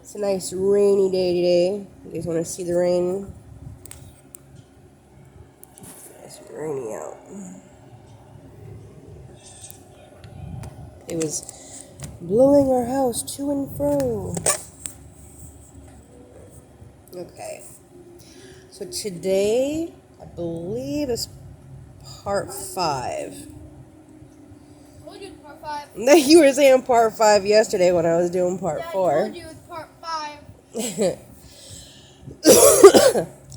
It's a nice rainy day today. You guys want to see the rain? It's rainy out. It was blowing our house to and fro. Okay. So today, I believe, is part 5. Told you it's part 5. You were saying part 5 yesterday when I was doing part 4. I told you it's part 5.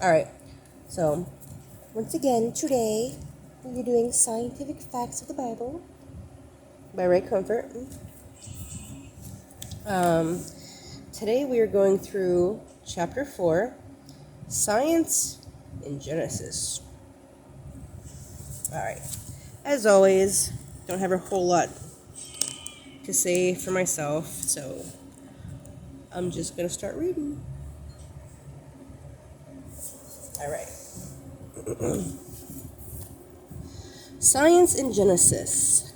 Alright, so once again, today we're doing Scientific Facts of the Bible by Ray Comfort. Today we are going through chapter 4, Science in Genesis. Alright, as always, don't have a whole lot to say for myself, so I'm just going to start reading. Alright. Science in Genesis.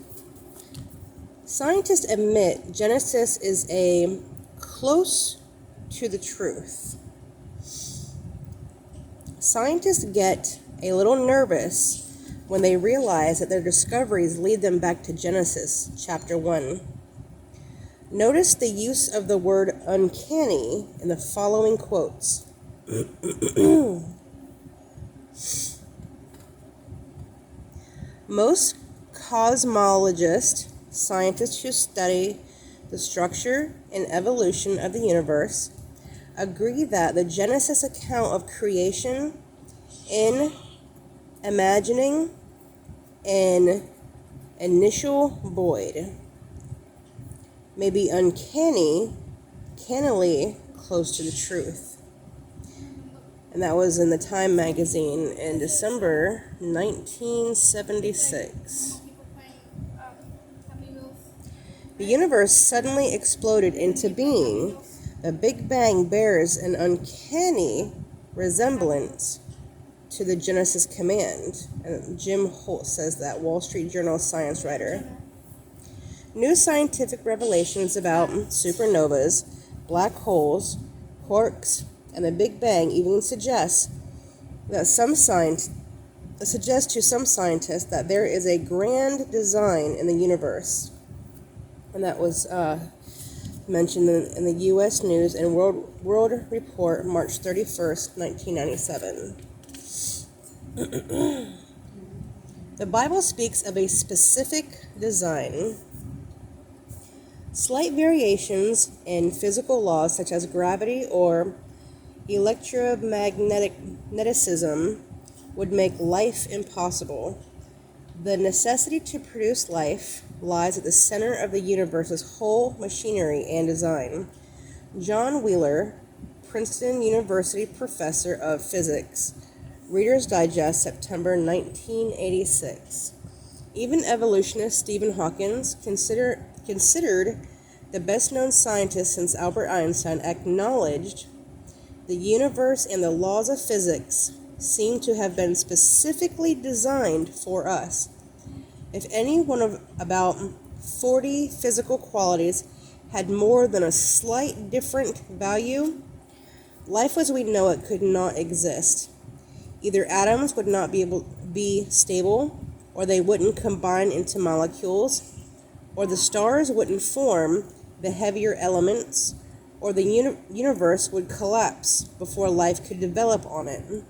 Scientists admit Genesis is a close to the truth. Scientists get a little nervous when they realize that their discoveries lead them back to Genesis chapter 1. Notice the use of the word uncanny in the following quotes. Most cosmologists, scientists who study the structure and evolution of the universe, agree that the Genesis account of creation in imagining an initial void may be cannily close to the truth. And that was in the Time magazine in December 1976. The universe suddenly exploded into being. The Big Bang bears an uncanny resemblance to the Genesis command. And Jim Holt says that, Wall Street Journal science writer. New scientific revelations about supernovas, black holes, quarks, and the Big Bang even suggest to some scientists that there is a grand design in the universe. And that was mentioned in the U.S. News and World Report, March 31st, 1997. The Bible speaks of a specific design. Slight variations in physical laws such as gravity or electromagnetism would make life impossible. The necessity to produce life lies at the center of the universe's whole machinery and design. John Wheeler, Princeton University professor of physics, Reader's Digest, September 1986. Even evolutionist Stephen Hawking, considered the best-known scientist since Albert Einstein, acknowledged the universe and the laws of physics seem to have been specifically designed for us. If any one of about 40 physical qualities had more than a slight different value, life as we know it could not exist. Either atoms would not be stable, or they wouldn't combine into molecules, or the stars wouldn't form the heavier elements, or the universe would collapse before life could develop on it. And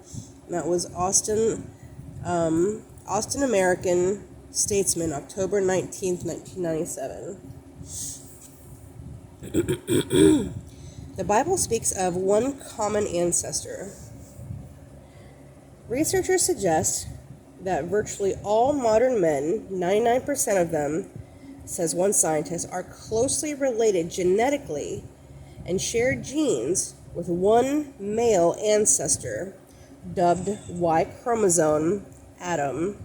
that was Austin American Statesman, October 19th, 1997. The Bible speaks of one common ancestor. Researchers suggest that virtually all modern men, 99% of them, says one scientist, are closely related genetically and share genes with one male ancestor, dubbed Y chromosome Adam.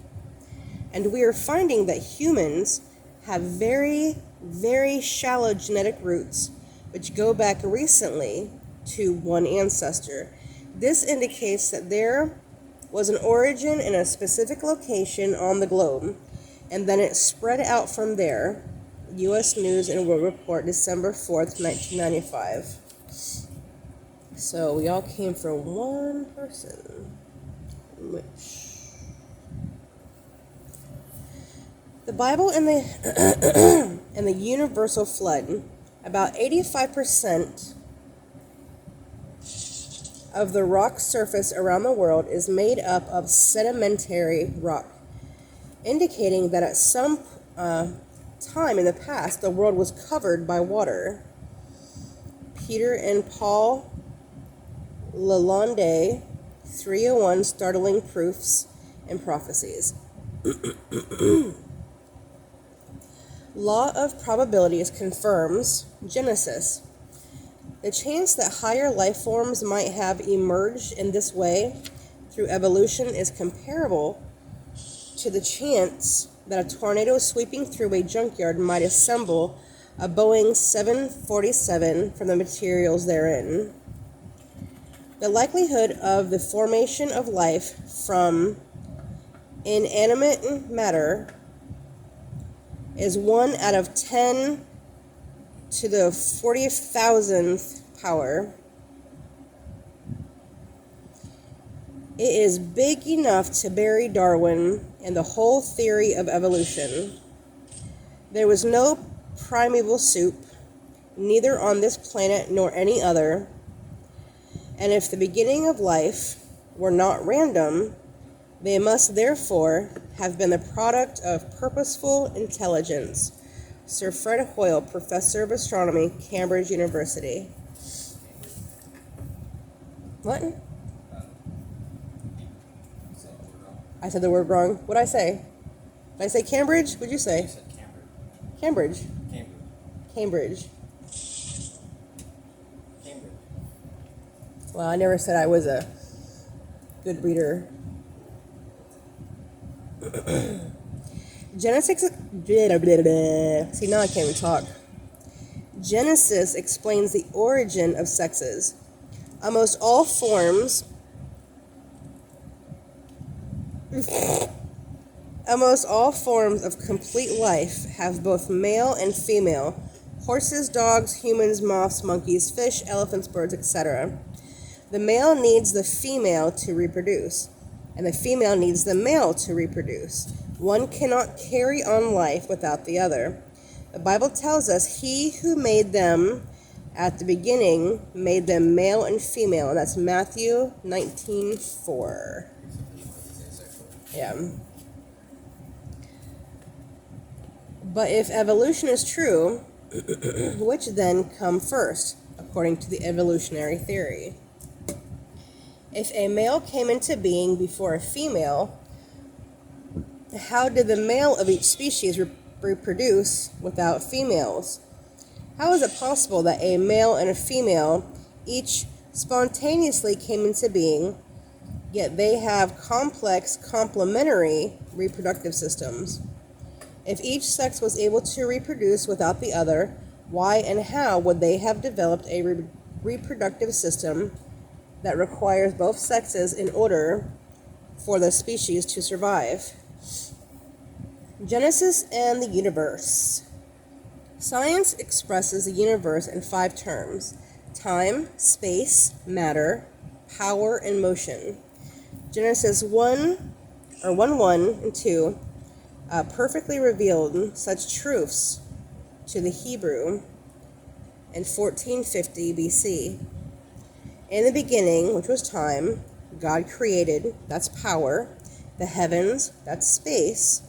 And we are finding that humans have very, very shallow genetic roots, which go back recently to one ancestor. This indicates that there was an origin in a specific location on the globe, and then it spread out from there. U.S. News and World Report, December 4th, 1995. So we all came from one person, which the Bible and the and the universal flood. About 85% of the rock surface around the world is made up of sedimentary rock, indicating that at some time in the past the world was covered by water. Peter and Paul Lalonde, 301 Startling Proofs and Prophecies. Law of probabilities confirms Genesis. The chance that higher life forms might have emerged in this way through evolution is comparable to the chance that a tornado sweeping through a junkyard might assemble a Boeing 747 from the materials therein. The likelihood of the formation of life from inanimate matter is 1 out of 10 to the 40,000th power. It is big enough to bury Darwin and the whole theory of evolution. There was no primeval soup, neither on this planet nor any other, and if the beginning of life were not random, they must therefore have been the product of purposeful intelligence. Sir Fred Hoyle, Professor of Astronomy, Cambridge University. What? I said the word wrong. What did I say? Did I say Cambridge? What did you say? You said Cambridge. Cambridge. Cambridge. Cambridge. Cambridge. Well, I never said I was a good reader. Genesis. See, now I can't even talk. Genesis explains the origin of sexes. Almost all forms of complete life have both male and female. Horses, dogs, humans, moths, monkeys, fish, elephants, birds, etc. The male needs the female to reproduce, and the female needs the male to reproduce. One cannot carry on life without the other. The Bible tells us he who made them at the beginning made them male and female, and that's Matthew 19:4. Yeah. But if evolution is true, which then come first, according to the evolutionary theory? If a male came into being before a female, how did the male of each species reproduce without females? How is it possible that a male and a female each spontaneously came into being, yet they have complex complementary reproductive systems? If each sex was able to reproduce without the other, why and how would they have developed a reproductive system that requires both sexes in order for the species to survive? Genesis and the universe. Science expresses the universe in 5 terms: time, space, matter, power, and motion. Genesis 1 and 2 perfectly revealed such truths to the Hebrew in 1450 BC. In the beginning, which was time, God created, that's power, the heavens, that's space,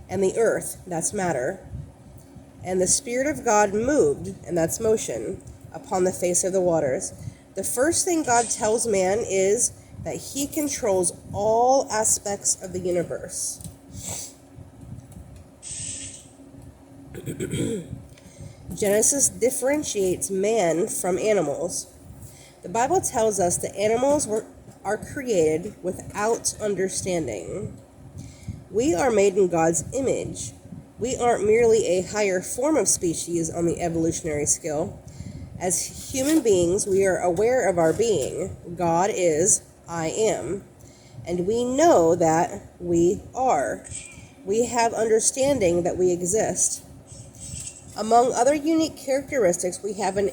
and the earth, that's matter. And the Spirit of God moved, and that's motion, upon the face of the waters. The first thing God tells man is that he controls all aspects of the universe. Genesis differentiates man from animals. The Bible tells us that animals are created without understanding. We are made in God's image. We aren't merely a higher form of species on the evolutionary scale. As human beings, we are aware of our being. God is, I am. And we know that we are. We have understanding that we exist. Among other unique characteristics, we have an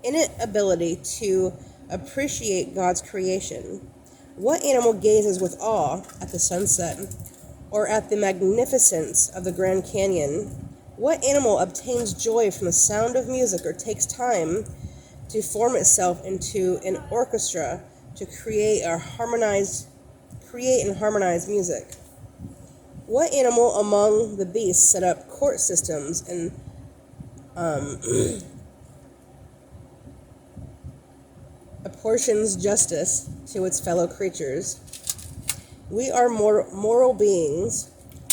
innate ability to appreciate God's creation? What animal gazes with awe at the sunset or at the magnificence of the Grand Canyon? What animal obtains joy from the sound of music or takes time to form itself into an orchestra to create and harmonize music? What animal among the beasts set up court systems and apportions justice to its fellow creatures? We are moral beings.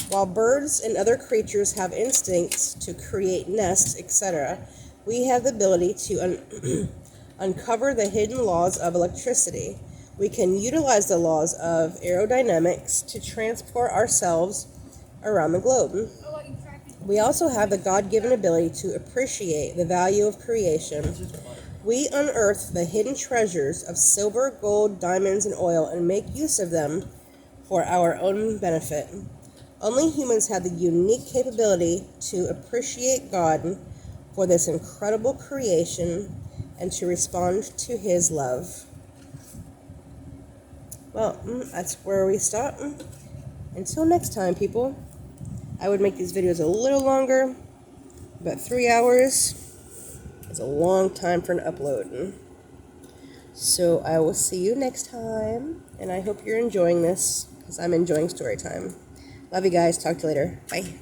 While birds and other creatures have instincts to create nests, etc., we have the ability to uncover the hidden laws of electricity. We can utilize the laws of aerodynamics to transport ourselves around the globe. We also have the God-given ability to appreciate the value of creation. We unearth the hidden treasures of silver, gold, diamonds, and oil and make use of them for our own benefit. Only humans have the unique capability to appreciate God for this incredible creation and to respond to His love. Well, that's where we stop. Until next time, people. I would make these videos a little longer, but 3 hours is a long time for an upload. So I will see you next time, and I hope you're enjoying this, because I'm enjoying story time. Love you guys. Talk to you later. Bye.